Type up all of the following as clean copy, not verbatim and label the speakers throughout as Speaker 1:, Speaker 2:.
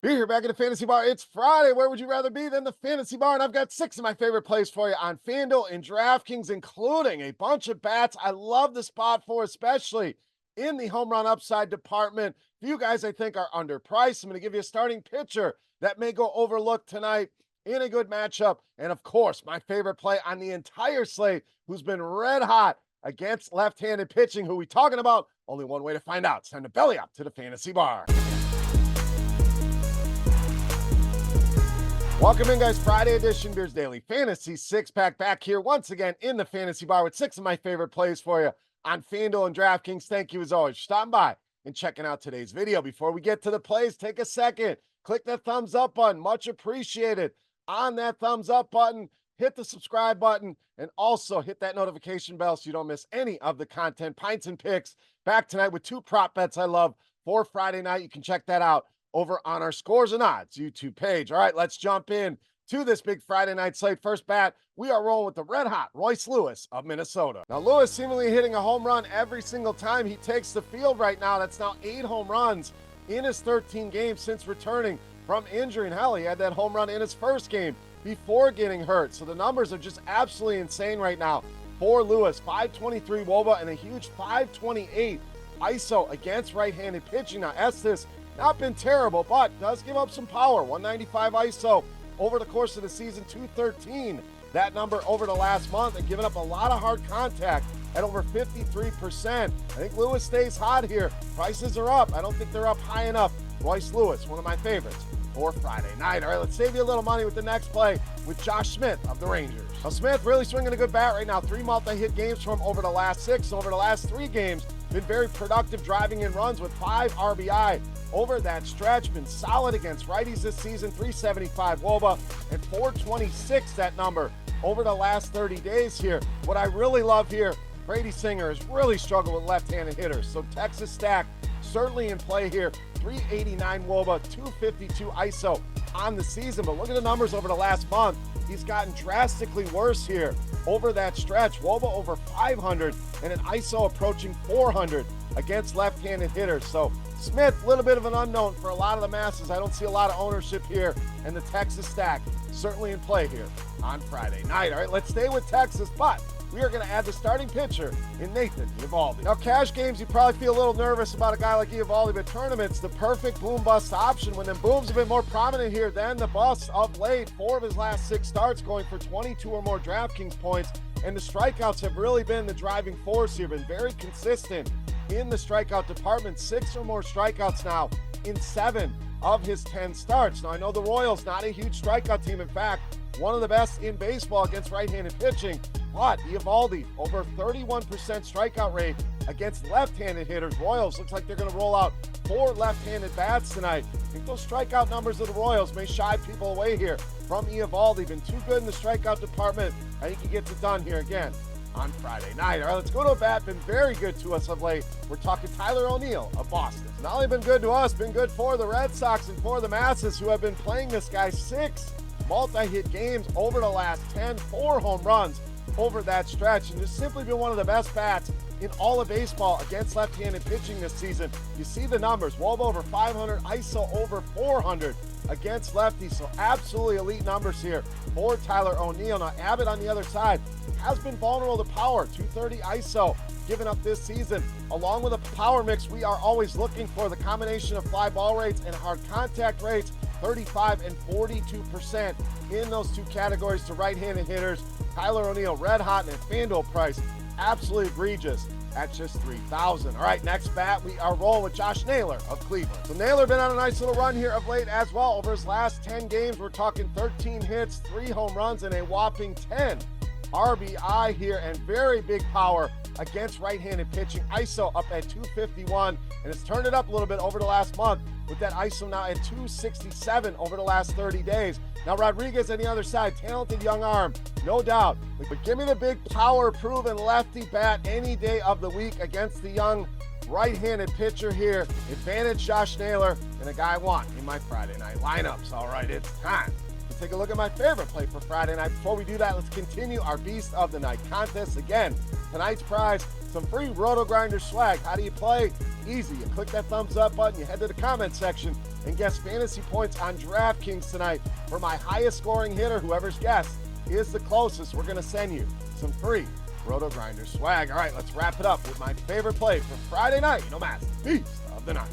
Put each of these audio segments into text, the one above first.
Speaker 1: Be here back at the Fantasy Bar. It's Friday. Where would you rather be than the Fantasy Bar? And I've got 6 of my favorite plays for you on FanDuel and DraftKings, including a bunch of bats I love the spot for, especially in the home run upside department. A few guys I think are underpriced. I'm going to give you a starting pitcher that may go overlooked tonight in a good matchup. And of course, my favorite play on the entire slate, who's been red hot against left-handed pitching. Who we talking about? Only one way to find out. It's time to belly up to the Fantasy Bar. Welcome in, guys. Friday edition, Beers Daily Fantasy Six-Pack back here once again in the Fantasy Bar with 6 of my favorite plays for you on FanDuel and DraftKings. Thank you, as always, for stopping by and checking out today's video. Before we get to the plays, take a second. Click that thumbs up button. Much appreciated. On that thumbs up button, hit the subscribe button, and also hit that notification bell so you don't miss any of the content. Pints and Picks back tonight with 2 prop bets I love for Friday night. You can check that out over on our Scores and Odds YouTube page. All right, let's jump in to this big Friday night slate. First bat, we are rolling with the red-hot Royce Lewis of Minnesota. Now, Lewis seemingly hitting a home run every single time he takes the field right now. That's now 8 home runs in his 13 games since returning from injury. And hell, he had that home run in his first game before getting hurt. So the numbers are just absolutely insane right now for Lewis. 523 WOBA and a huge 528 ISO against right-handed pitching. Now, Estes not been terrible, but does give up some power. 195 ISO over the course of the season, 213 that number over the last month, and giving up a lot of hard contact at over 53%. I think Lewis stays hot here. Prices are up. I don't think they're up high enough. Royce Lewis, one of my favorites for Friday night. All right, let's save you a little money with the next play with Josh Smith of the Rangers. Now, Smith really swinging a good bat right now. 3 multi-hit games from over the last 6. Over the last 3 games, been very productive driving in runs with 5 RBI over that stretch. Been solid against righties this season. 375 WOBA and 426 that number over the last 30 days here. What I really love here, Brady Singer has really struggled with left-handed hitters. So Texas stack certainly in play here. 389 WOBA, 252 ISO on the season. But look at the numbers over the last month. He's gotten drastically worse here over that stretch. WOBA over 500 and an ISO approaching 400 against left-handed hitters. So Smith, a little bit of an unknown for a lot of the masses. I don't see a lot of ownership here, and the Texas stack certainly in play here on Friday night. All right, let's stay with Texas, but we are going to add the starting pitcher in Nathan Eovaldi. Now, cash games, you probably feel a little nervous about a guy like Eovaldi, but tournaments, the perfect boom-bust option when them booms have been more prominent here than the busts of late. 4 of his last 6 starts going for 22 or more DraftKings points, and the strikeouts have really been the driving force here. Been very consistent in the strikeout department. 6 or more strikeouts now in 7 of his 10 starts. Now, I know the Royals, not a huge strikeout team. In fact, one of the best in baseball against right-handed pitching. But Eovaldi, over 31% strikeout rate against left-handed hitters. Royals, looks like they're going to roll out 4 left-handed bats tonight. I think those strikeout numbers of the Royals may shy people away here from Eovaldi. Been too good in the strikeout department. I think he gets it done here again on Friday night. All right, let's go to a bat. Been very good to us of late. We're talking Tyler ONeal of Boston. Not only been good to us, been good for the Red Sox and for the masses who have been playing this guy. 6 multi-hit games over the last 10, 4 home runs over that stretch, and just simply been one of the best bats in all of baseball against left-handed pitching this season. You see the numbers, WOBA over 500, ISO over 400 against lefties, so absolutely elite numbers here for Tyler ONeal. Now, Abbott on the other side has been vulnerable to power, 230 ISO given up this season. Along with a power mix, we are always looking for the combination of fly ball rates and hard contact rates, 35 and 42% in those 2 categories to right-handed hitters. Tyler ONeal, red hot, and at FanDuel price, absolutely egregious at just $3,000. All right, next bat, we are rolling with Josh Naylor of Cleveland. So Naylor been on a nice little run here of late as well. Over his last 10 games, we're talking 13 hits, 3 home runs, and a whopping 10 RBI here, and very big power against right-handed pitching. ISO up at 251, and it's turned it up a little bit over the last month with that ISO now at 267 over the last 30 days. Now, Rodriguez on the other side, talented young arm, no doubt. But give me the big power-proven lefty bat any day of the week against the young right-handed pitcher here. Advantage Josh Naylor, and a guy I want in my Friday night lineups. All right, it's time Let's take a look at my favorite play for Friday night. Before we do that, let's continue our Beast of the Night contest. Again, tonight's prize, some free RotoGrinders swag. How do you play? Easy. You click that thumbs up button, you head to the comment section, and guess fantasy points on DraftKings tonight. For my highest scoring hitter, whoever's guessed is the closest, we're going to send you some free RotoGrinders swag. All right, let's wrap it up with my favorite play for Friday night. No matter, Beast of the Night.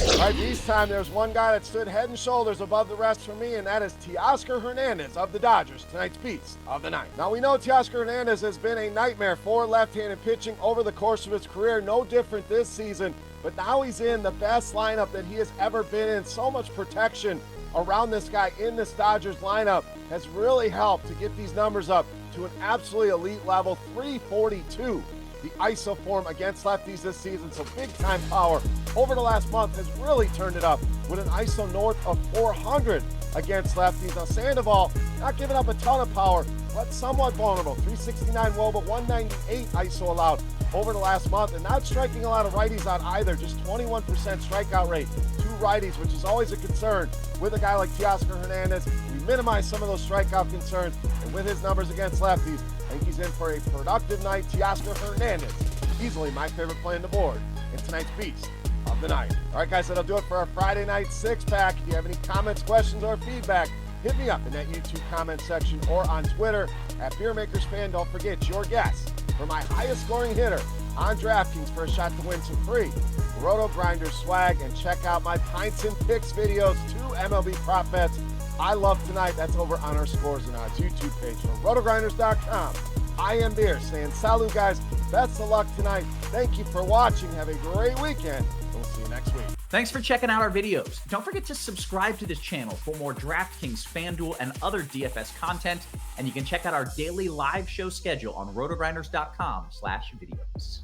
Speaker 1: All right, this time there's one guy that stood head and shoulders above the rest for me, and that is Teoscar Hernandez of the Dodgers, tonight's Beast of the Night. Now, we know Teoscar Hernandez has been a nightmare for left-handed pitching over the course of his career, no different this season, but now he's in the best lineup that he has ever been in. So much protection around this guy in this Dodgers lineup has really helped to get these numbers up to an absolutely elite level, 342. The ISO form against lefties this season, so big-time power over the last month has really turned it up with an ISO north of 400 against lefties. Now, Sandoval not giving up a ton of power, but somewhat vulnerable. 369 WOBA, 198 ISO allowed over the last month, and not striking a lot of righties out either, just 21% strikeout rate to righties, which is always a concern with a guy like Teoscar Hernandez. We minimize some of those strikeout concerns, and with his numbers against lefties, I think he's in for a productive night. Teoscar Hernandez, easily my favorite play on the board in tonight's Beast of the Night. All right, guys, that'll do it for our Friday night six-pack. If you have any comments, questions, or feedback, hit me up in that YouTube comment section or on Twitter at Beermakersfan. Don't forget your guess for my highest scoring hitter on DraftKings for a shot to win some free RotoGrinders swag. And check out my Pints and Picks videos, 2 MLB prop bets I love tonight. That's over on our Scores and Odds YouTube page from RotoGrinders.com. I am Beer saying salut, guys. Best of luck tonight. Thank you for watching. Have a great weekend. We'll see you next week.
Speaker 2: Thanks for checking out our videos. Don't forget to subscribe to this channel for more DraftKings, FanDuel, and other DFS content. And you can check out our daily live show schedule on RotoGrinders.com/videos.